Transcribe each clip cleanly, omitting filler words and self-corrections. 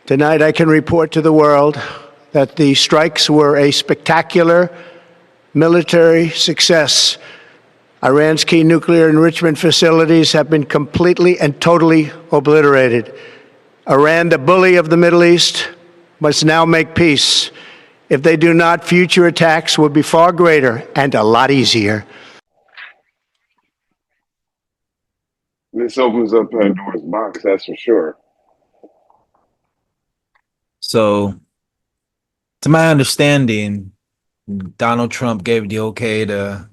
Tonight, I can report to the world that the strikes were a spectacular military success. Iran's key nuclear enrichment facilities have been completely and totally obliterated. Iran, the bully of the Middle East, must now make peace. If they do not, future attacks will be far greater and a lot easier. This opens up Pandora's box, that's for sure. So, to my understanding, Donald Trump gave the okay to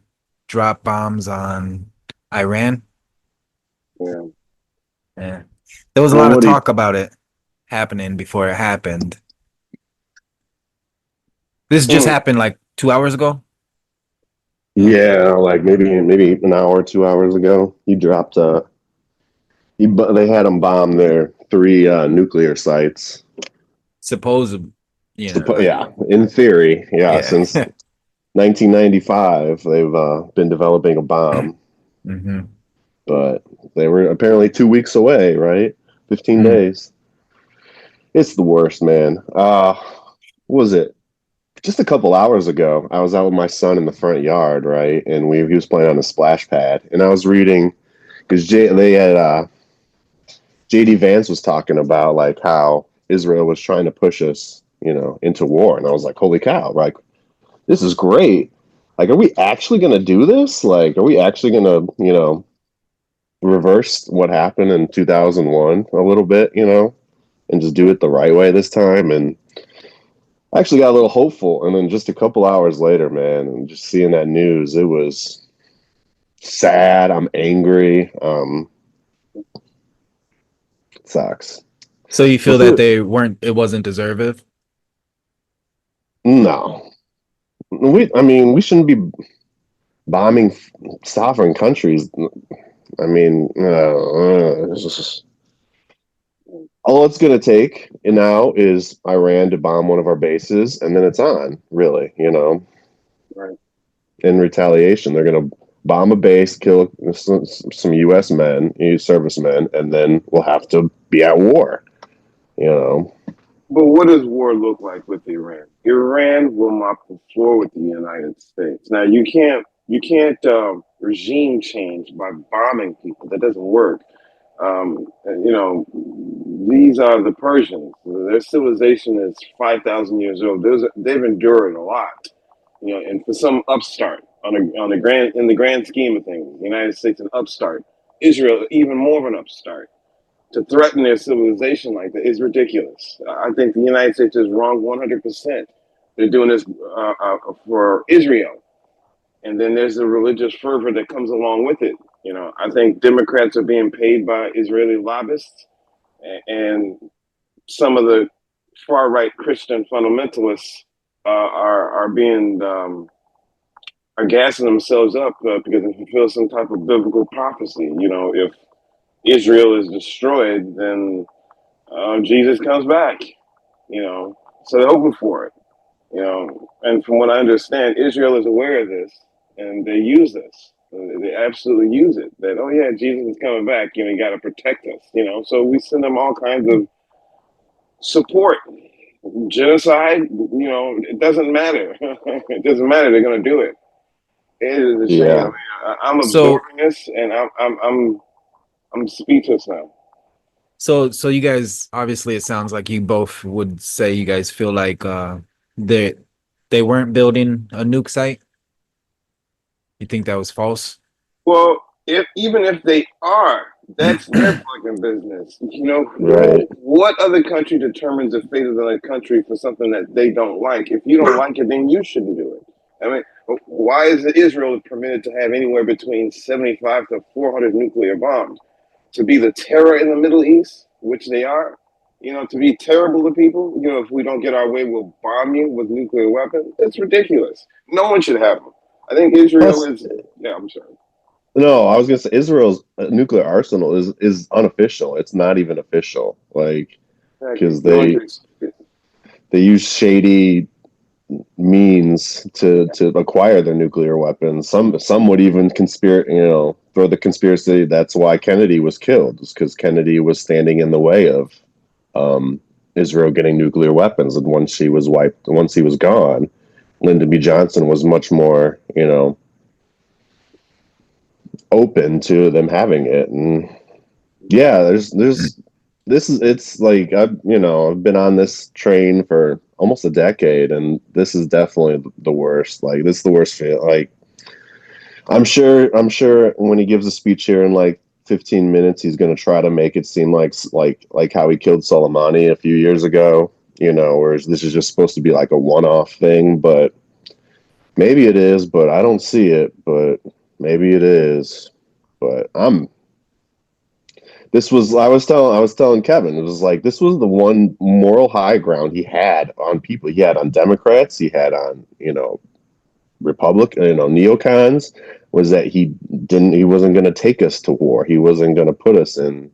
drop bombs on Iran. Yeah. Yeah. There was a lot of talk about it happening before it happened. This just happened like 2 hours ago? Yeah, like maybe an hour, 2 hours ago. He dropped they had him bomb their 3 nuclear sites. Supposedly. Yeah, in theory. Yeah, since 1995, they've been developing a bomb. Mm-hmm. But they were apparently 2 weeks away, right? 15 days. It's the worst, man. What was it? Just a couple hours ago, I was out with my son in the front yard, right? And he was playing on a splash pad. And I was reading, because JD Vance was talking about like how Israel was trying to push us, into war. And I was like, holy cow, like, this is great. Like, are we actually going to do this? Like, are we actually going to, reverse what happened in 2001 a little bit, and just do it the right way this time? And I actually got a little hopeful. And then just a couple hours later, man, and just seeing that news, it was sad. I'm angry. It sucks. So you feel that it wasn't deserved? No. We shouldn't be bombing sovereign countries. I mean, all it's going to take now is Iran to bomb one of our bases, and then it's on, really, Right. In retaliation, they're going to bomb a base, kill some U.S. men, servicemen, and then we'll have to be at war, But what does war look like with Iran? Iran will mop the floor with the United States. Now, you can't regime change by bombing people. That doesn't work. These are the Persians. Their civilization is 5,000 years old. They've endured a lot, and for some upstart in the grand scheme of things, the United States an upstart, Israel even more of an upstart. To threaten their civilization like that is ridiculous. I think the United States is wrong 100%. They're doing this for Israel. And then there's the religious fervor that comes along with it. I think Democrats are being paid by Israeli lobbyists, and some of the far right Christian fundamentalists are gassing themselves up because they fulfill some type of biblical prophecy. If Israel is destroyed, then Jesus comes back. So they're hoping for it. And from what I understand, Israel is aware of this. And they use this. They absolutely use it. That, oh yeah, Jesus is coming back. You got to protect us. So we send them all kinds of support. Genocide. It doesn't matter. It doesn't matter. They're going to do it. It is a shame. Yeah. I'm absorbing this, and I'm speechless now. So you guys, obviously, it sounds like you both would say you guys feel like they weren't building a nuke site. You think that was false? Well, even if they are, that's their fucking business. Right. What other country determines the fate of the country for something that they don't like? If you don't like it, then you shouldn't do it. I mean, why is Israel permitted to have anywhere between 75 to 400 nuclear bombs? To be the terror in the Middle East, which they are, to be terrible to people. If we don't get our way, we'll bomb you with nuclear weapons. It's ridiculous. No one should have them. I think Israel is. Yeah, I'm sorry. No, I was gonna say Israel's nuclear arsenal is unofficial. It's not even official, because they use shady means to acquire their nuclear weapons. Some would even throw the conspiracy that's why Kennedy was killed, because Kennedy was standing in the way of Israel getting nuclear weapons. And once he was gone, Lyndon B. Johnson was much more, open to them having it. And yeah, it's like I've been on this train for almost a decade, and this is definitely the worst. Like, this is the worst feel. Like, I'm sure when he gives a speech here in like 15 minutes, he's going to try to make it seem like how he killed Soleimani a few years ago, whereas this is just supposed to be like a one-off thing. But maybe it is, but I don't see it. But maybe it is. But I was telling Kevin, it was like, this was the one moral high ground he had on people. He had on Democrats, he had on, Republican, neocons, was that he wasn't going to take us to war. He wasn't going to put us in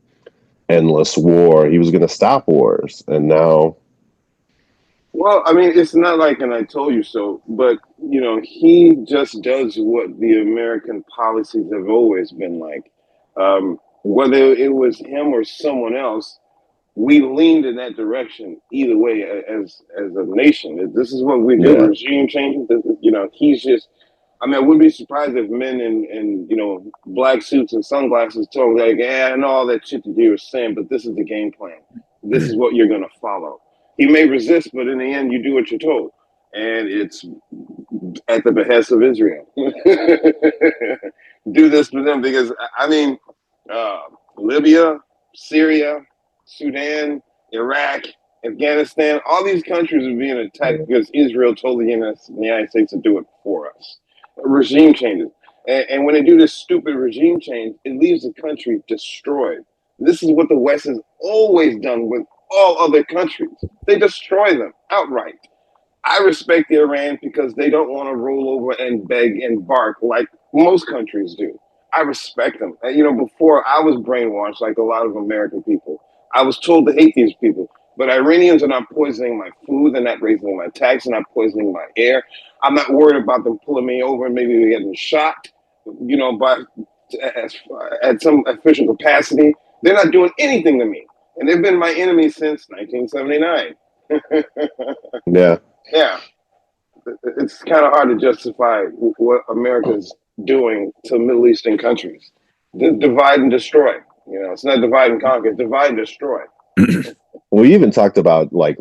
endless war. He was going to stop wars. And now, well, I mean, it's not like an I told you so, but, he just does what the American policies have always been like. Whether it was him or someone else, we leaned in that direction either way as a nation. This is what we do, Yeah. regime change. He's just, I mean, I wouldn't be surprised if men in black suits and sunglasses told like, I know all that shit that you were saying, but this is the game plan. This is what you're going to follow. He may resist, but in the end, you do what you're told. And it's at the behest of Israel. Do this for them because, I mean, Libya, Syria, Sudan, Iraq, Afghanistan, all these countries are being attacked because Israel told the United States to do it for us. Regime changes. And when they do this stupid regime change, it leaves the country destroyed. This is what the West has always done with all other countries. They destroy them outright. I respect the Iran because they don't want to roll over and beg and bark like most countries do. I respect them. Before I was brainwashed like a lot of American people, I was told to hate these people. But Iranians are not poisoning my food. They're not raising my tax. They're not poisoning my air. I'm not worried about them pulling me over and maybe getting shot, at some official capacity. They're not doing anything to me. And they've been my enemy since 1979. yeah. Yeah. It's kind of hard to justify what America's doing to Middle Eastern countries. Divide and destroy. It's not divide and conquer, it's divide and destroy. We even talked about like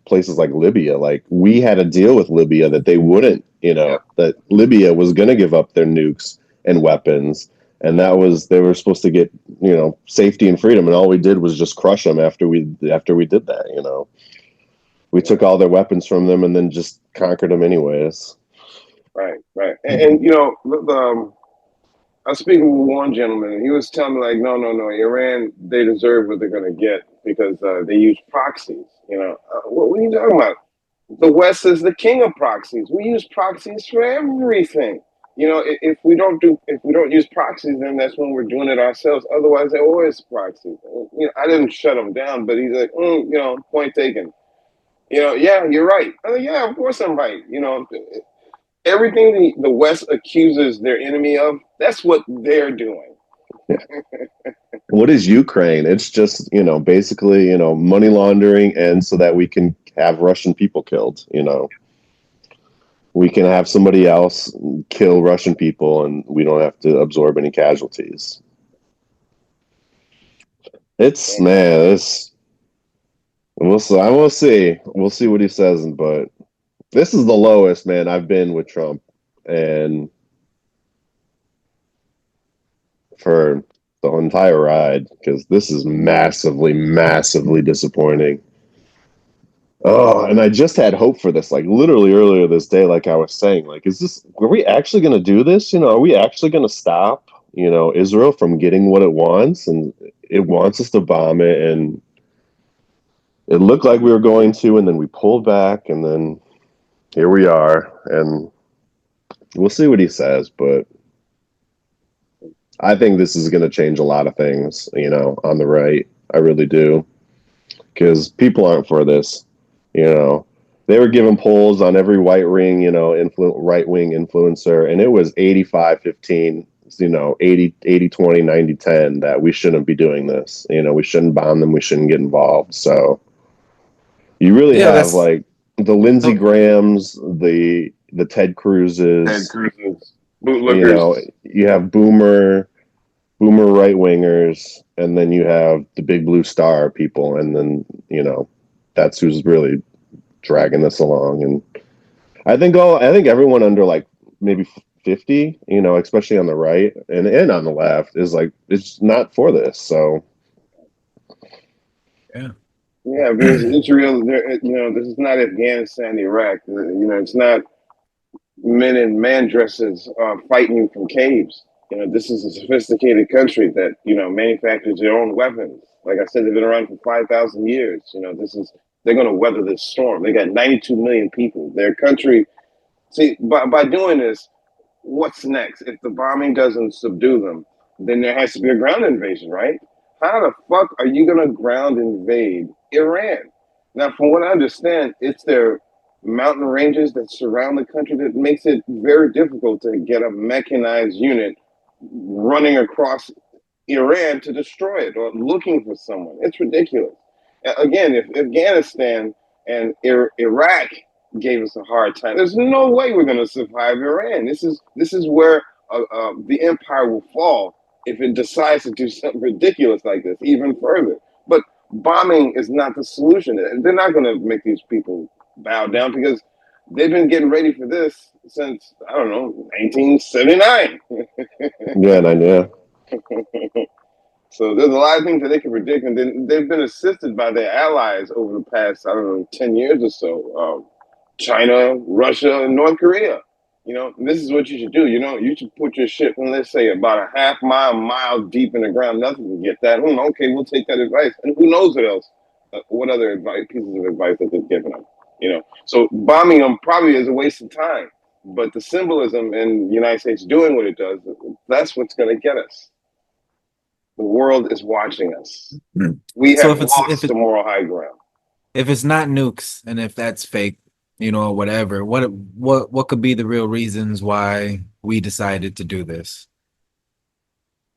places like Libya. Like, we had a deal with Libya that they wouldn't, that Libya was going to give up their nukes and weapons, and they were supposed to get, safety and freedom, and all we did was just crush them after we did that. We took all their weapons from them and then just conquered them anyways. Right. And I was speaking with one gentleman, and he was telling me, like, no, Iran, they deserve what they're going to get because they use proxies. What are you talking about? The West is the king of proxies. We use proxies for everything. If we don't use proxies, then that's when we're doing it ourselves. Otherwise, they're always proxies. I didn't shut him down, but he's like, point taken. Yeah, you're right. Yeah, of course I'm right. Everything the West accuses their enemy of, that's what they're doing. What is Ukraine? It's just, basically, money laundering, and so that we can have Russian people killed, We can have somebody else kill Russian people and we don't have to absorb any casualties. We'll see. We'll see what he says, but this is the lowest, man, I've been with Trump, and for the entire ride, because this is massively, massively disappointing. Oh, and I just had hope for this, like literally earlier this day, like I was saying, like, are we actually going to do this? Are we actually going to stop, Israel from getting what it wants? And it wants us to bomb it, and it looked like we were going to, and then we pulled back, and then here we are, and we'll see what he says, but I think this is going to change a lot of things, on the right. I really do, because people aren't for this. They were giving polls on every right-wing influencer, and it was 85-15, 80-20, 90-10 that we shouldn't be doing this. We shouldn't bomb them. We shouldn't get involved. So You really Yeah, have that's like the Lindsey oh, Grahams, the Ted Ted Cruzes. Cruz's, You know, bootlickers. you have boomer right wingers, and then you have the big blue star people, and then that's who's really dragging this along. And I think everyone under like maybe 50, especially on the right and on the left, is like it's not for this. So yeah. Yeah, because Israel, this is not Afghanistan, Iraq. It's not men in man dresses fighting you from caves. This is a sophisticated country that manufactures their own weapons. Like I said, they've been around for 5,000 years. They're going to weather this storm. They got 92 million people. Their country. See, by doing this, what's next? If the bombing doesn't subdue them, then there has to be a ground invasion, right? How the fuck are you going to ground invade Iran? Now, from what I understand, it's their mountain ranges that surround the country that makes it very difficult to get a mechanized unit running across Iran to destroy it or looking for someone. It's ridiculous. Again, if Afghanistan and Iraq gave us a hard time, there's no way we're going to survive Iran. This is where the empire will fall if it decides to do something ridiculous like this even further. But bombing is not the solution. They're not going to make these people bow down because they've been getting ready for this since, I don't know, 1979. yeah. So there's a lot of things that they can predict, and then they've been assisted by their allies over the past, I don't know, 10 years or so. China, Russia, and North Korea. This is what you should do. You should put your ship, in, let's say, about a mile deep in the ground. Nothing can get that. Okay, we'll take that advice. And who knows what else? What other pieces of advice that they've given them? So bombing them probably is a waste of time. But the symbolism in the United States doing what it does, that's what's going to get us. The world is watching us. We So have lost the moral high ground. if it's not nukes and if that's fake, whatever, what could be the real reasons why we decided to do this?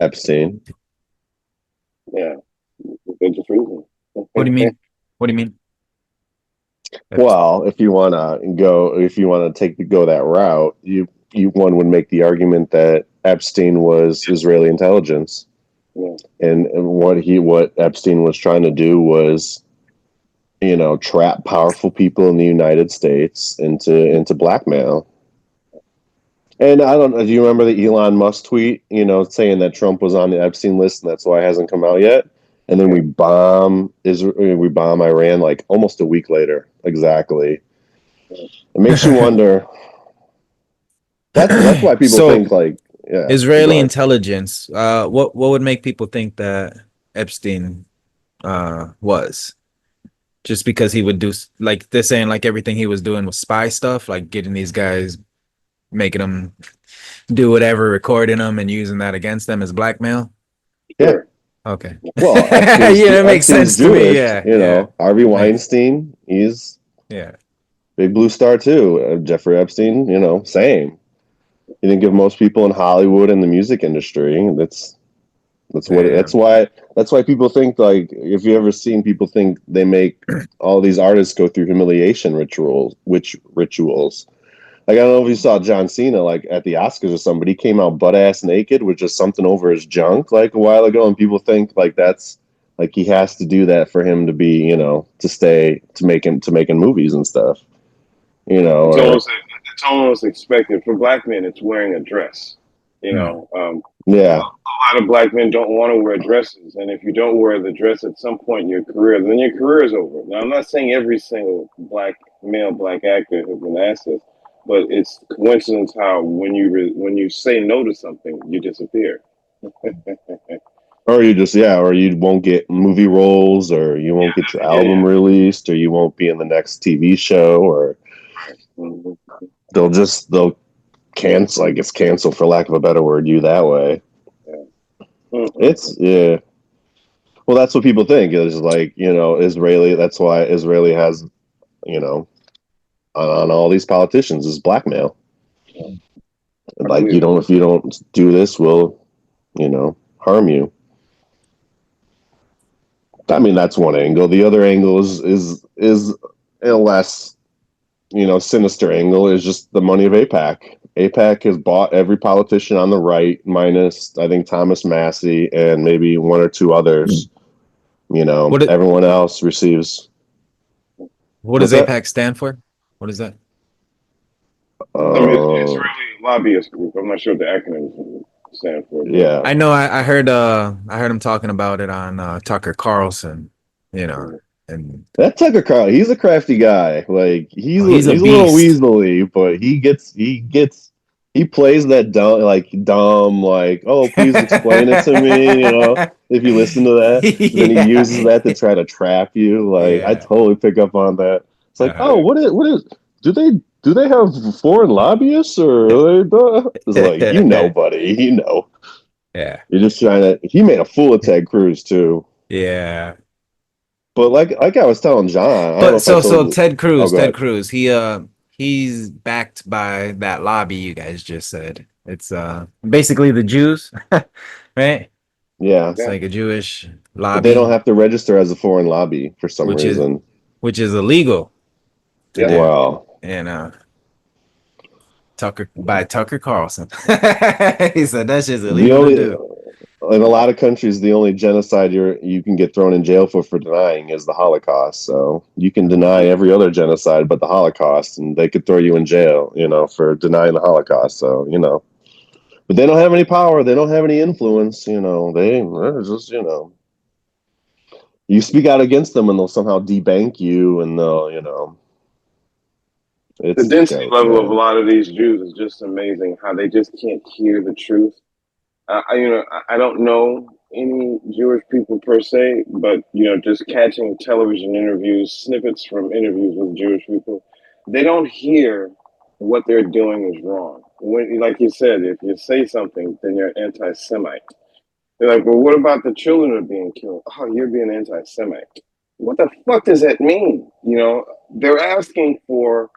Epstein. Yeah, good reason. What do you mean? What do you mean? Well, if you want to go that route, one would make the argument that Epstein was Israeli intelligence. Yeah. And what Epstein was trying to do was, trap powerful people in the United States into blackmail. And I don't know, do you remember the Elon Musk tweet, saying that Trump was on the Epstein list and that's why it hasn't come out yet? And then we bomb Iran like almost a week later. Exactly. It makes you wonder. That's why people think like, yeah, Israeli intelligence. What would make people think that Epstein was? Just because he would do, like, they're saying like everything he was doing was spy stuff, like getting these guys, making them do whatever, recording them and using that against them as blackmail. Yeah. Okay. Well, yeah, it makes sense Jewish, to me. Yeah. Harvey Weinstein, he's big blue star too. Jeffrey Epstein, same. You didn't give most people in Hollywood and the music industry. That's why people think, like, if you ever seen people think they make all these artists go through humiliation rituals. Like, I don't know if you saw John Cena, like, at the Oscars or something, but he came out butt-ass naked with just something over his junk, like, a while ago, and people think, like, that's, like, he has to do that for him to be, to making movies and stuff, It's almost expected. For black men, it's wearing a dress, Yeah. A lot of black men don't want to wear dresses, and if you don't wear the dress at some point in your career, then your career is over. Now, I'm not saying every single black actor has been asked this, but it's coincidence how when you say no to something, you disappear. Or you won't get movie roles, or you won't get your album released, or you won't be in the next TV show, or they'll cancel, I guess, cancel for lack of a better word, you that way. It's well, that's what people think is, like, Israeli. That's why Israeli has, on all these politicians is blackmail. Like, if you don't do this, we'll, harm you. I mean, that's one angle. The other angle is a less, sinister angle is just the money of AIPAC. AIPAC has bought every politician on the right, minus I think Thomas Massey and maybe one or two others. Everyone else receives. What does AIPAC stand for? What is that? Israeli lobbyist group. I'm not sure what the acronym stand for. Yeah, I know. I heard him talking about it on Tucker Carlson. And that Tucker Carlson, he's a crafty guy. Like he's a little weaselly, but he plays that dumb, like, oh, please explain it to me. If you listen to that, then he uses that to try to trap you. Like I totally pick up on that. It's like, oh, what is? Do they have foreign lobbyists or it's like, buddy, Yeah. You're just trying to. He made a fool of Ted Cruz too. Yeah. But like I was telling John, but so Ted Cruz, he's backed by that lobby you guys just said. It's basically the Jews, right? Yeah, it's like a Jewish lobby. But they don't have to register as a foreign lobby for some reason, which is illegal. Yeah. Well, and Tucker Carlson, he said that's just illegal to do. In a lot of countries, the only genocide you can get thrown in jail for denying is the Holocaust. So you can deny every other genocide but the Holocaust, and they could throw you in jail, for denying the Holocaust. So, but they don't have any power. They don't have any influence. They're just, you speak out against them and they'll somehow debank you, and they'll, the density level of a lot of these Jews is just amazing. How they just can't hear the truth. I don't know any Jewish people per se, but just catching television interviews, snippets from interviews with Jewish people, they don't hear what they're doing is wrong. When, like you said, if you say something, then you're anti-Semite. They're like, well, what about the children who are being killed? Oh, you're being anti-Semite. What the fuck does that mean? They're asking for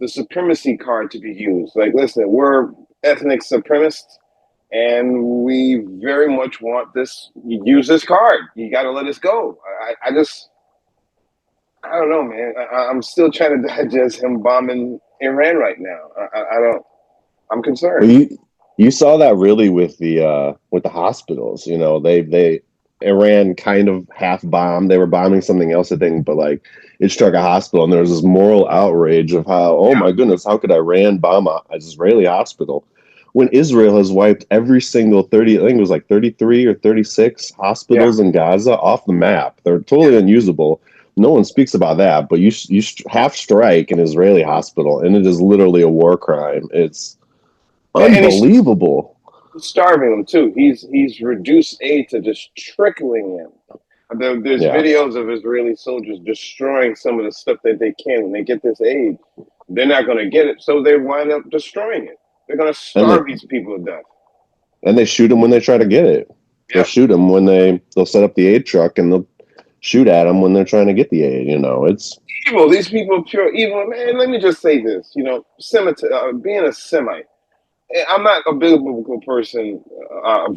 the supremacy card to be used. Like, listen, we're ethnic supremacists. And we very much want this. Use this card. You got to let us go. I don't know, man. I'm still trying to digest him bombing Iran right now. I'm concerned. Well, you saw that really with the hospitals. Iran kind of half bombed. They were bombing something else, I think, but like it struck a hospital, and there was this moral outrage of how, oh my goodness, how could Iran bomb an Israeli hospital? When Israel has wiped every single 30, I think it was like 33 or 36 hospitals in Gaza off the map. They're totally unusable. No one speaks about that, but you half strike an Israeli hospital, and it is literally a war crime. It's unbelievable. He's starving them too. He's reduced aid to just trickling in. There's videos of Israeli soldiers destroying some of the stuff that they can. When they get this aid, they're not going to get it, so they wind up destroying it. They're going to starve these people to death. And they shoot them when they try to get it. Yep. They'll shoot them when they'll set up the aid truck, and they'll shoot at them when they're trying to get the aid. It's evil. These people are pure evil. Man, let me just say this. Being a Semite, I'm not a biblical person,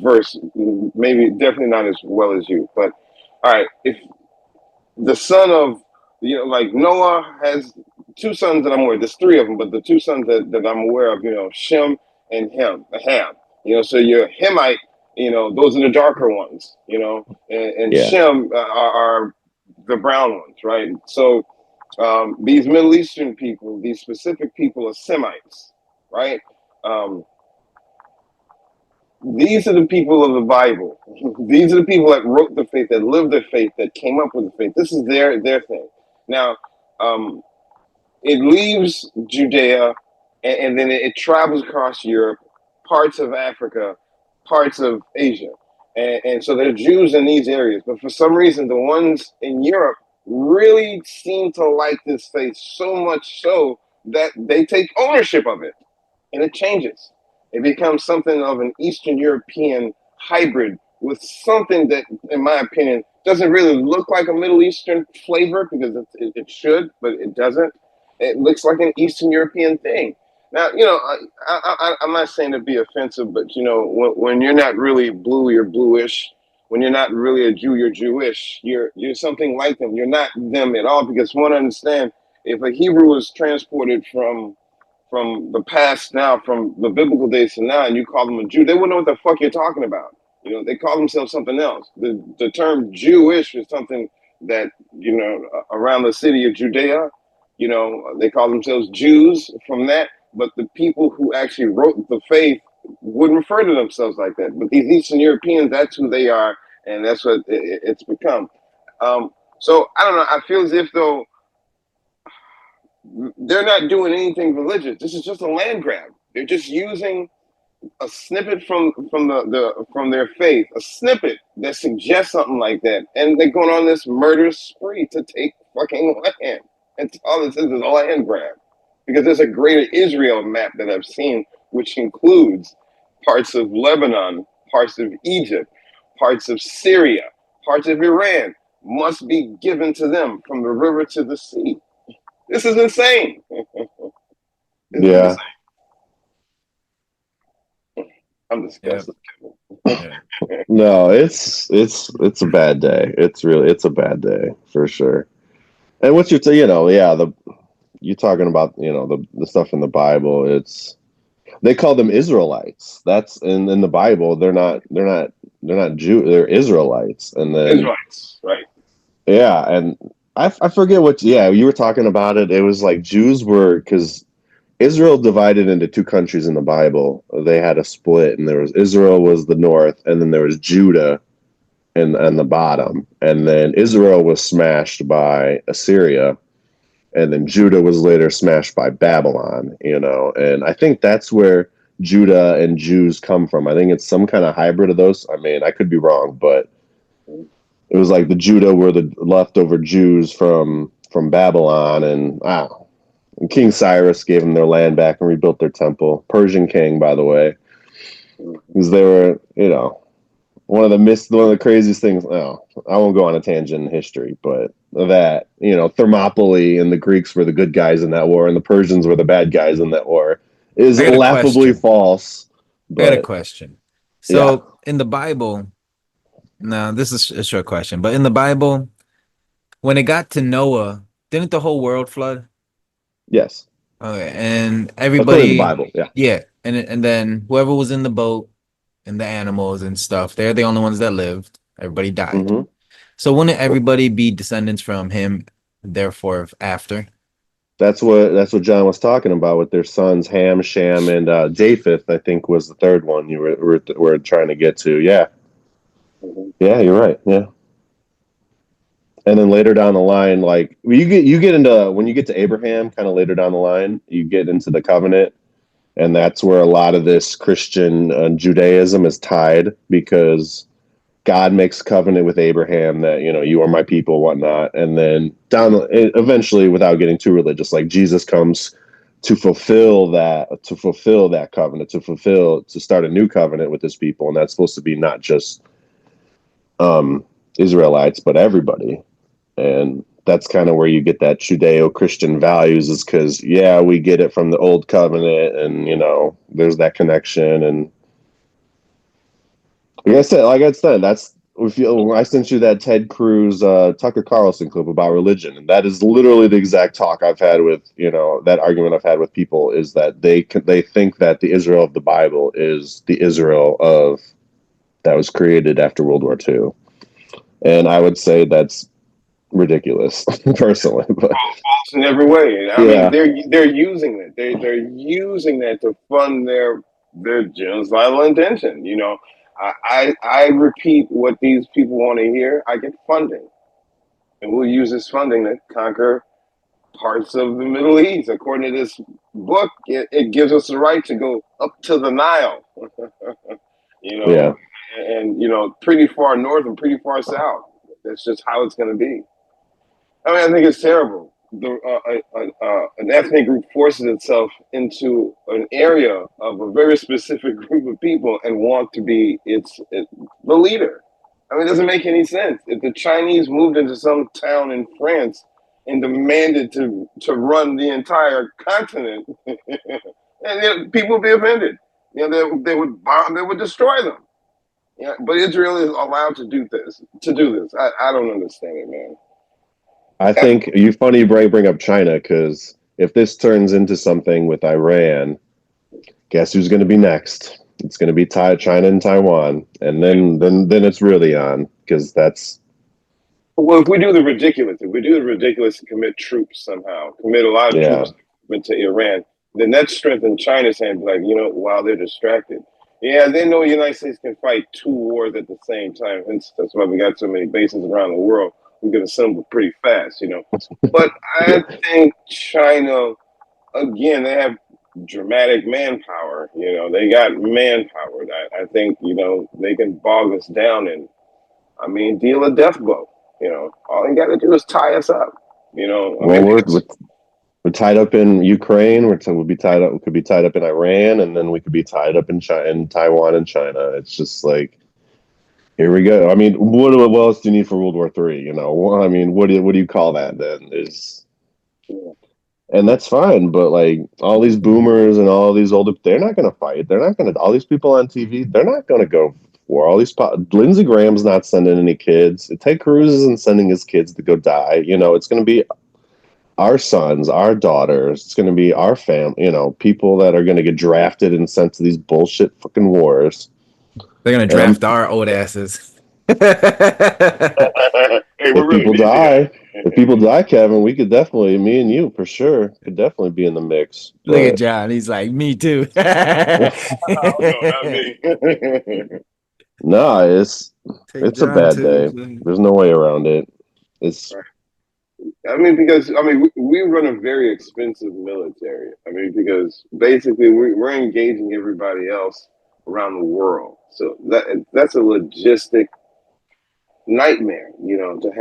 verse, maybe definitely not as well as you. But, all right, if the son of, like Noah has two sons that I'm aware of. There's three of them, but the two sons that I'm aware of, Shem and Ham. So your Hemite, those are the darker ones, and Shem are the brown ones, right? So these Middle Eastern people, these specific people are Semites, right? These are the people of the Bible. These are the people that wrote the faith, that lived the faith, that came up with the faith. This is their thing. Now, it leaves Judea, and then it travels across Europe, parts of Africa, parts of Asia. And so there are Jews in these areas. But for some reason, the ones in Europe really seem to like this faith so much so that they take ownership of it. And it changes. It becomes something of an Eastern European hybrid with something that, in my opinion, doesn't really look like a Middle Eastern flavor, because it should, but it doesn't. It looks like an Eastern European thing. Now, I'm not saying to be offensive, but, when you're not really blue, you're bluish, when you're not really a Jew, you're Jewish. You're something like them. You're not them at all, because one understand, if a Hebrew is transported from the past now, from the biblical days to now, and you call them a Jew, they wouldn't know what the fuck you're talking about. They call themselves something else. The term Jewish is something that, around the city of Judea, they call themselves Jews from that. But the people who actually wrote the faith wouldn't refer to themselves like that. But these Eastern Europeans, that's who they are, and that's what it's become. So I don't know. I feel as if though they're not doing anything religious. This is just a land grab. They're just using a snippet from their faith, a snippet that suggests something like that, and they're going on this murder spree to take fucking land. And all this is a land grab, because there's a greater Israel map that I've seen, which includes parts of Lebanon, parts of Egypt, parts of Syria, parts of Iran, must be given to them from the river to the sea. This is insane. Yeah. I'm disgusted. Yeah. No, it's a bad day. It's a bad day for sure. And what you're you're talking about, the stuff in the Bible. They call them Israelites. That's in the Bible. They're not Jew. They're Israelites. And then Israelites, right? Yeah, and I forget what. Yeah, you were talking about it. It was like Jews were, because Israel divided into two countries in the Bible. They had a split, and there was Israel was the north, and then there was Judah and the bottom. And then Israel was smashed by Assyria, and then Judah was later smashed by Babylon. And I think that's where Judah and Jews come from. I think it's some kind of hybrid of those. I mean, I could be wrong, but it was like the Judah were the leftover Jews from Babylon, and and King Cyrus gave them their land back and rebuilt their temple. Persian king, by the way, because they were, one of the craziest things. Oh, I won't go on a tangent in history, but that, Thermopylae and the Greeks were the good guys in that war, and the Persians were the bad guys in that war, is laughably false. I got a But question. So in the Bible, now this is a short question, but in the Bible, when it got to Noah, didn't the whole world flood? yes, Okay, and according to everybody, the Bible, yeah, and then whoever was in the boat and the animals and stuff, they're the only ones that lived. Everybody died. Mm-hmm. So wouldn't everybody be descendants from him, therefore after? That's what John was talking about with their sons Ham, Shem, and Japheth. I think was the third one you were trying to get to. Yeah, yeah, you're right. Yeah, and then later down the line, like you get into when you get to Abraham, kind of later down the line, you get into the covenant, and that's where a lot of this Christian Judaism is tied, because God makes a covenant with Abraham that, you are my people, whatnot. And then eventually, without getting too religious, like Jesus comes to fulfill that covenant, to start a new covenant with his people. And that's supposed to be not just Israelites, but everybody. And that's kind of where you get that Judeo-Christian values, is because, we get it from the old covenant, and, there's that connection. And like I said, that's when I sent you that Ted Cruz, Tucker Carlson clip about religion, and that is literally the exact talk I've had with, that argument I've had with people, is that they think that the Israel of the Bible is the Israel that was created after World War II, and I would say that's ridiculous, personally. But False in every way. I mean, they're using that. They're using that to fund their genocidal intention. I repeat what these people want to hear. I get funding, and we'll use this funding to conquer parts of the Middle East. According to this book, it gives us the right to go up to the Nile, and pretty far north and pretty far south. That's just how it's going to be. I mean, I think it's terrible. An ethnic group forces itself into an area of a very specific group of people and want to be the leader. I mean, it doesn't make any sense. If the Chinese moved into some town in France and demanded to run the entire continent, and people would be offended. They would bomb, they would destroy them. Yeah, but Israel is allowed to do this. I don't understand it, man. I think you funny bring up China because if this turns into something with Iran, guess who's going to be next? It's going to be China and Taiwan, and then it's really on because that's Well, if we do the ridiculous and commit troops somehow, commit a lot of yeah. troops into Iran, then that strengthens China's hand. Like, while they're distracted, yeah, they know the United States can fight two wars at the same time. Hence, that's why we got so many bases around the world. We can assemble pretty fast. But I think China, again, they have dramatic manpower. They got manpower. I think they can bog us down and deal a death blow. All you got to do is tie us up. Well, we're tied up in Ukraine. We'll be tied up. We could be tied up in Iran, and then we could be tied up in China, in Taiwan, and China. It's just like, here we go. I mean, what else do you need for World War III? I mean, what do you call that then? And that's fine, but like all these boomers and all these older, they're not going to fight. They're not going to. All these people on TV, they're not going to go for all these. Lindsey Graham's not sending any kids. Ted Cruz isn't sending his kids to go die. It's going to be our sons, our daughters. It's going to be our family. People that are going to get drafted and sent to these bullshit fucking wars. They're gonna draft our old asses. Hey, if people die, Kevin, we could definitely, me and you for sure, could definitely be in the mix. Look at John; he's like, me too. Oh, no, not me. No, it's a bad day. There's no way around it. It's. Because we run a very expensive military. Because basically we're engaging everybody else around the world. So that's a logistic nightmare, to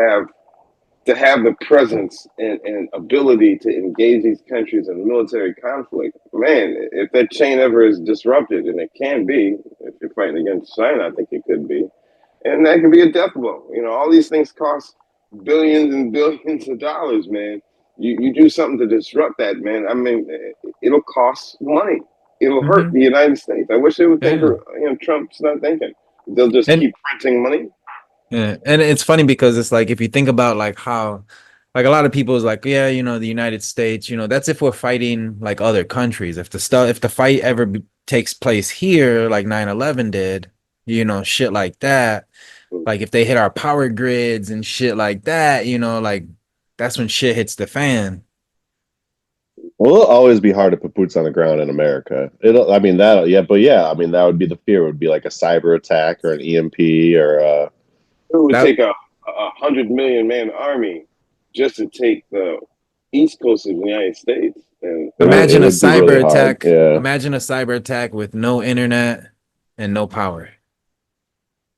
have the presence and ability to engage these countries in military conflict. Man, if that chain ever is disrupted, and it can be, if you're fighting against China, I think it could be, and that could be a death blow. All these things cost billions and billions of dollars, man. You do something to disrupt that, man. It'll cost money. It'll hurt the United States. I wish they would think, Trump's not thinking. They'll just keep printing money. Yeah, and it's funny because it's like if you think about like how, like a lot of people is like, yeah, the United States, that's if we're fighting like other countries. If the fight ever takes place here, like 9/11 did, shit like that. Like if they hit our power grids and shit like that, like that's when shit hits the fan. Well, it'll always be hard to put boots on the ground in America. That would be the fear. It would be like a cyber attack or an EMP or it would take a 100 million man army just to take the east coast of the United States. And imagine a cyber attack. Yeah. Imagine a cyber attack with no internet and no power.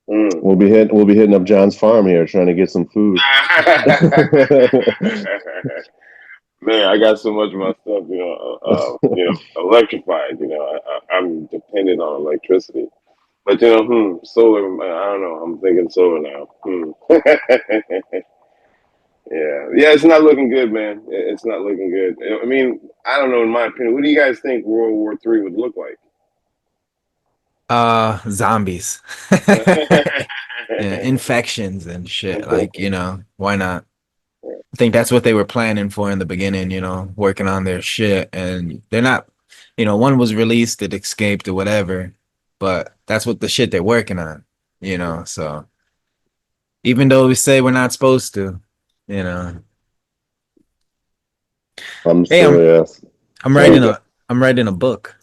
We'll be hitting up John's farm here trying to get some food. Man, I got so much of my stuff, electrified. I'm dependent on electricity. But solar. I don't know. I'm thinking solar now. Yeah. It's not looking good, man. It's not looking good. I don't know. In my opinion, what do you guys think World War III would look like? Zombies. Yeah, infections and shit. Like, why not? I think that's what they were planning for in the beginning, working on their shit. And they're not, one was released, it escaped or whatever, but that's what the shit they're working on, so even though we say we're not supposed to, I'm writing a book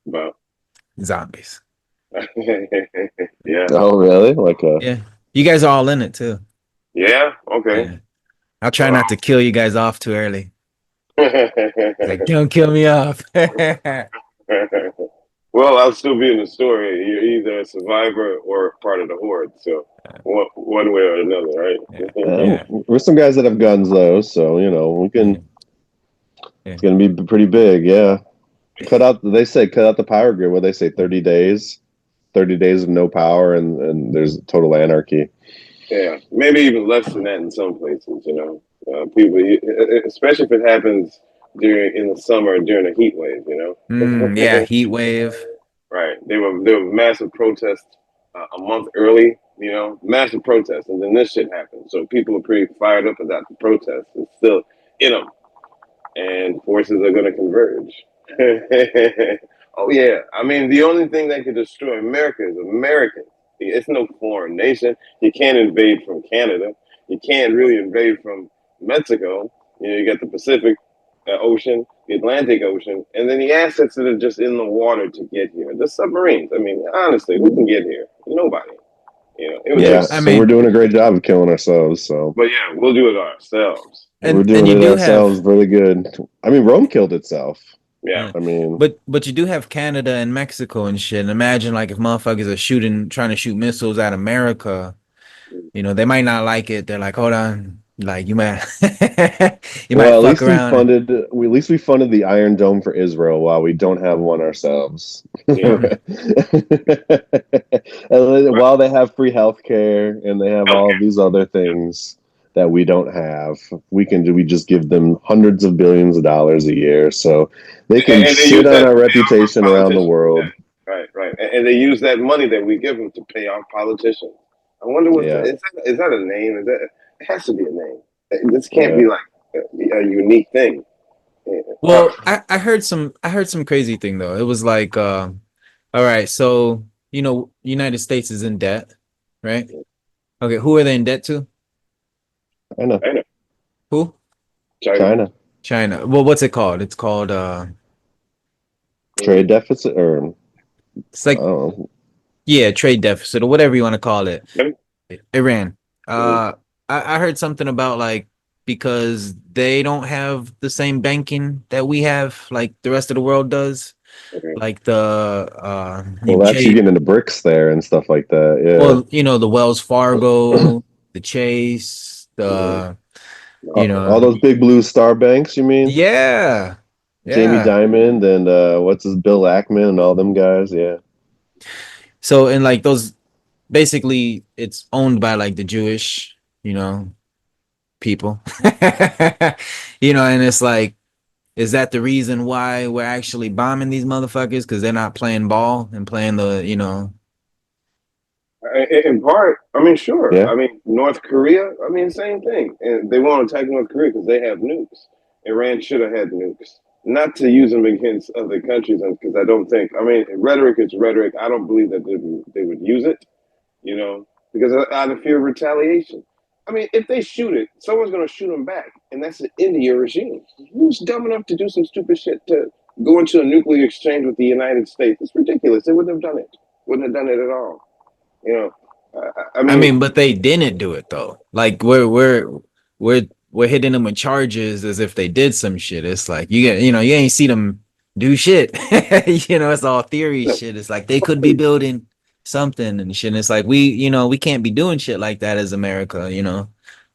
about zombies. Yeah. Oh, really? Yeah. You guys are all in it too. Yeah. Okay. Yeah. I'll try not to kill you guys off too early. Like, don't kill me off. Well, I'll still be in the story. You're either a survivor or part of the horde. So one way or another, right? Yeah. We're some guys that have guns though, so we can. Yeah. It's gonna be pretty big, yeah. They say cut out the power grid. What they say, 30 days. 30 days of no power and there's total anarchy. Yeah, maybe even less than that in some places. People, especially if it happens in the summer during a heat wave. Yeah, heat wave. Right. There were massive protests a month early, massive protest, and then this shit happened. So people are pretty fired up about the protest. It's still in them, and forces are going to converge. Oh yeah, I mean the only thing that could destroy America is Americans. It's no foreign nation. You can't invade from Canada. You can't really invade from Mexico. You got the Pacific Ocean, the Atlantic Ocean, and then the assets that are just in the water to get here. The submarines. I mean, honestly, who can get here? Nobody. It would Yeah, take. I so we're mean, doing a great job of killing ourselves. So But yeah, we'll do it ourselves. we're and doing you it do ourselves have, really good. I mean, Rome killed itself. Yeah. yeah. I mean, But you do have Canada and Mexico and shit. And imagine like if motherfuckers are trying to shoot missiles at America, they might not like it. They're like, hold on, like you might, you might well, fuck around. at least we funded the Iron Dome for Israel while we don't have one ourselves. Yeah. Mhm. And Right. while they have free healthcare and they have all these other things that we don't have, we just give them hundreds of billions of dollars a year, so they can And they shit use on that to our pay off reputation our around the politicians. world. Yeah. Right. And they use that money that we give them to pay off politicians. I wonder Yeah, is that a name? It has to be a name. This can't yeah. be like a unique thing. Yeah. Well, I heard some crazy thing though. It was like, all right, so United States is in debt, right? Okay, who are they in debt to? China, China. Who? China. China, China. Well, what's it called? It's called trade deficit, or it's I like, don't know. yeah, trade deficit or whatever you want to call it. Yeah. Iran. Mhm. I heard something about like because they don't have the same banking that we have, like the rest of the world does. Okay. Like the Well, that's you Chase, get into bricks there and stuff like that. Yeah. well, the Wells Fargo, the Chase, Mhm. the No. All those big blue star banks, you mean? yeah, Jamie yeah. Dimon and what's his Bill Ackman and all them guys. Yeah. So and like those, basically, it's owned by like the Jewish, people. And it's like, is that the reason why we're actually bombing these motherfuckers? Because they're not playing ball and playing the. In part, I mean, sure. Yeah. I mean, North Korea, I mean, same thing. And they won't attack North Korea because they have nukes. Iran should have had nukes. Not to use them against other countries, because I don't think, I mean, rhetoric is rhetoric. I don't believe that they would use it, because out of fear of retaliation. I mean, if they shoot it, someone's going to shoot them back. And that's the India regime. Who's dumb enough to do some stupid shit to go into a nuclear exchange with the United States? It's ridiculous. They wouldn't have done it. Wouldn't have done it at all. You know, I I mean, mean, but they didn't do it though. Like we're hitting them with charges as if they did some shit. It's like you ain't see them do shit. It's all theory no, shit. It's like they could be building something and shit. And it's like we can't be doing shit like that as America.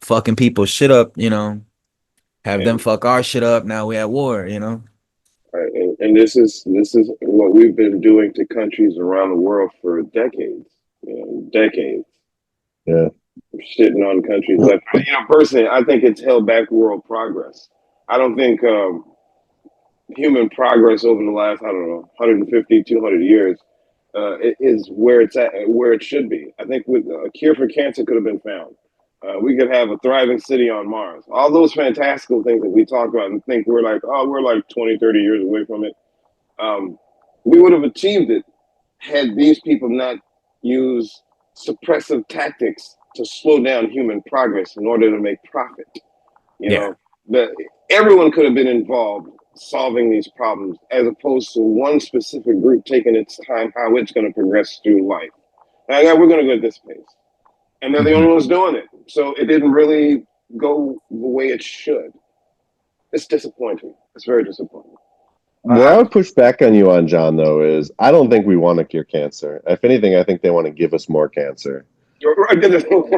Fucking people shit up. Have them and, fuck our shit up. Now we at war. right, and this is what we've been doing to countries around the world for decades. Decades. Yeah. Shitting on countries, but personally, I think it's held back world progress. I don't think human progress over the last, I don't know, 150, 200 years is where it's at, where it should be. I think with a cure for cancer could have been found. We could have a thriving city on Mars. All those fantastical things that we talk about and think we're like 20, 30 years away from it. Um, we would have achieved it had these people not used suppressive tactics to slow down human progress in order to make profit. You Yeah. know, that everyone could have been involved solving these problems as opposed to one specific group taking its time how it's going to progress through life. We're going to go at this pace. And they're the only Mhm. ones doing it. So it didn't really go the way it should. It's disappointing. It's very disappointing. Where I would push back on you on, John, though, is I don't think we want to cure cancer. If anything, I think they want to give us more cancer. You're right. You got I that don't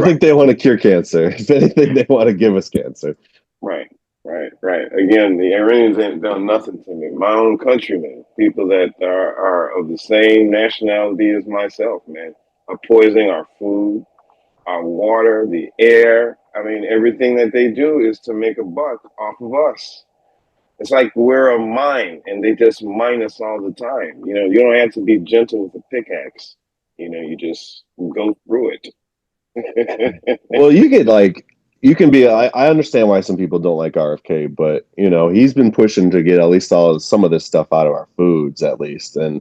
right. think they want to cure cancer. If anything, they want to give us cancer. Right. Again, the Iranians ain't done nothing to me. My own countrymen, people that are of the same nationality as myself, man, are poisoning our food, our water, the air. I mean, everything that they do is to make a buck off of us. It's like we're a mine, and they just mine us all the time. You don't have to be gentle with a pickaxe. You just go through it. Well, you can be. I understand why some people don't like RFK, but he's been pushing to get at least some of this stuff out of our foods, at least. And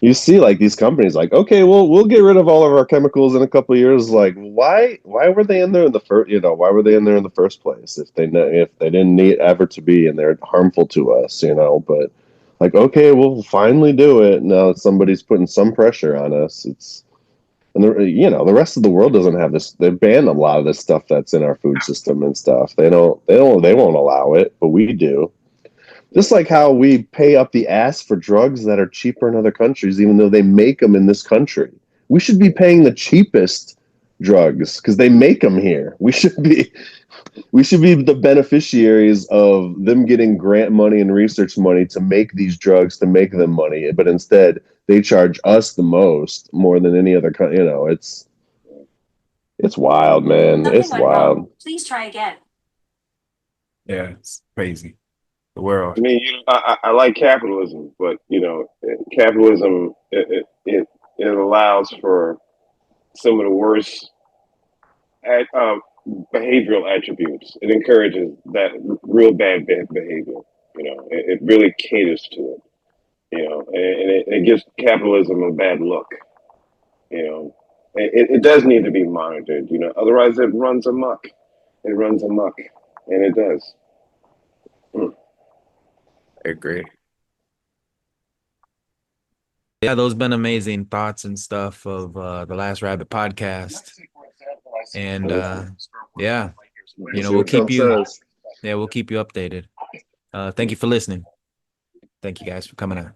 you see, like these companies, like, okay, well, we'll get rid of all of our chemicals in a couple of years. Like, why were they in there in the first? Why were they in there in the first place if they didn't need ever to be and they're harmful to us? But like, okay, we'll finally do it now that somebody's putting some pressure on us. And the rest of the world doesn't have this. They've banned a lot of this stuff that's in our food system and stuff. They won't allow it, but we do. Just like how we pay up the ass for drugs that are cheaper in other countries, even though they make them in this country. We should be paying the cheapest drugs because they make them here. We should be the beneficiaries of them getting grant money and research money to make these drugs, to make them money. But instead, they charge us the most, more than any other country. It's wild, man. Something It's went wild. wrong. Please try again. Yeah, it's crazy. The world. I mean, I like capitalism, but capitalism it allows for some of the worst behavioral attributes. It encourages that real bad behavior. It really caters to it. And it gives capitalism a bad look. It does need to be monitored. Otherwise it runs amok. It runs amok, and it does. I agree. Yeah, those been amazing thoughts and stuff of the Last Rabbit podcast. And yeah, we'll keep you. Yeah, we'll keep you updated. Thank you for listening. Thank you guys for coming on.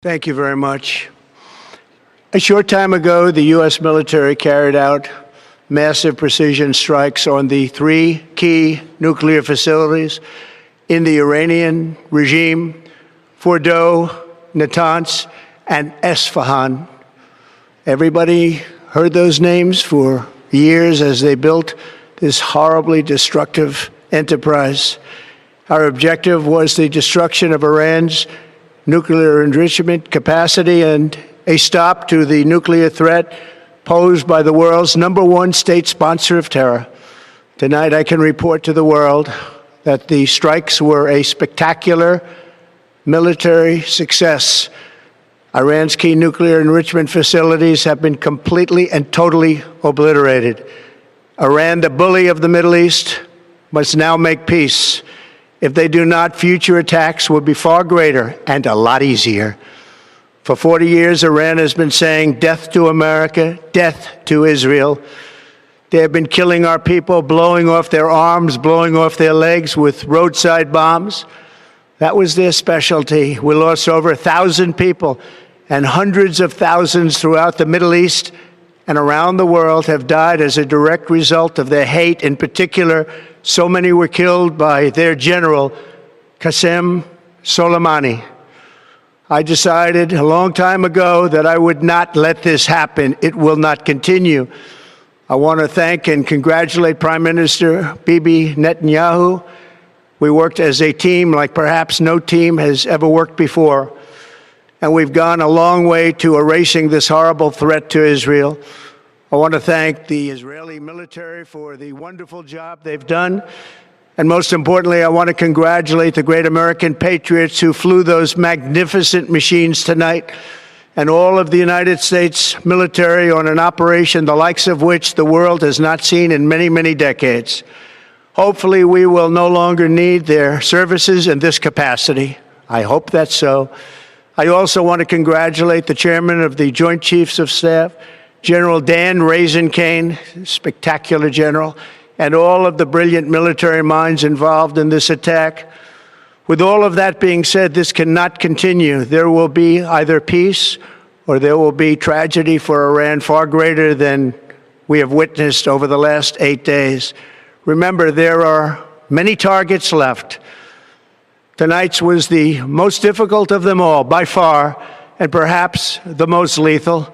Thank you very much. A short time ago, the U.S. military carried out massive precision strikes on the 3 key nuclear facilities in the Iranian regime: Fordow, Natanz, and Esfahan. Everybody heard those names for years as they built this horribly destructive enterprise. Our objective was the destruction of Iran's nuclear enrichment capacity and a stop to the nuclear threat posed by the world's #1 state sponsor of terror. Tonight, I can report to the world that the strikes were a spectacular military success. Iran's key nuclear enrichment facilities have been completely and totally obliterated. Iran, the bully of the Middle East, must now make peace. If they do not, future attacks will be far greater and a lot easier. For 40 years, Iran has been saying death to America, death to Israel. They have been killing our people, blowing off their arms, blowing off their legs with roadside bombs. That was their specialty. We lost over 1,000 people, and hundreds of thousands throughout the Middle East and around the world have died as a direct result of their hate. In particular, so many were killed by their general, Qasem Soleimani. I decided a long time ago that I would not let this happen. It will not continue. I want to thank and congratulate Prime Minister Bibi Netanyahu. We worked as a team like perhaps no team has ever worked before. And we've gone a long way to erasing this horrible threat to Israel. I want to thank the Israeli military for the wonderful job they've done. And most importantly, I want to congratulate the great American patriots who flew those magnificent machines tonight, and all of the United States military on an operation the likes of which the world has not seen in many, many decades. Hopefully, we will no longer need their services in this capacity. I hope that's so. I also want to congratulate the chairman of the Joint Chiefs of Staff, General Dan Raisin Kane, spectacular general, and all of the brilliant military minds involved in this attack. With all of that being said, this cannot continue. There will be either peace or there will be tragedy for Iran far greater than we have witnessed over the last 8 days. Remember, there are many targets left. Tonight's was the most difficult of them all, by far, and perhaps the most lethal.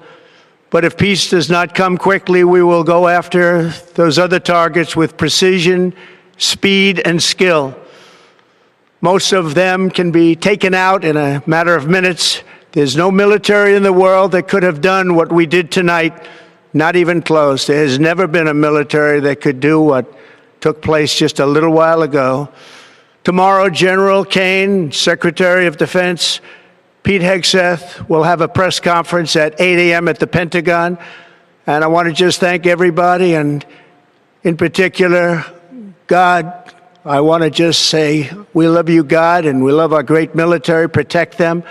But if peace does not come quickly, we will go after those other targets with precision, speed, and skill. Most of them can be taken out in a matter of minutes. There's no military in the world that could have done what we did tonight, not even close. There has never been a military that could do what took place just a little while ago. Tomorrow, General Kane, Secretary of Defense, Pete Hegseth will have a press conference at 8 a.m. at the Pentagon. And I want to just thank everybody, and in particular, God. I want to just say we love you, God, and we love our great military. Protect them.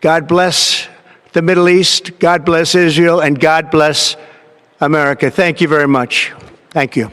God bless the Middle East. God bless Israel, and God bless America. Thank you very much. Thank you.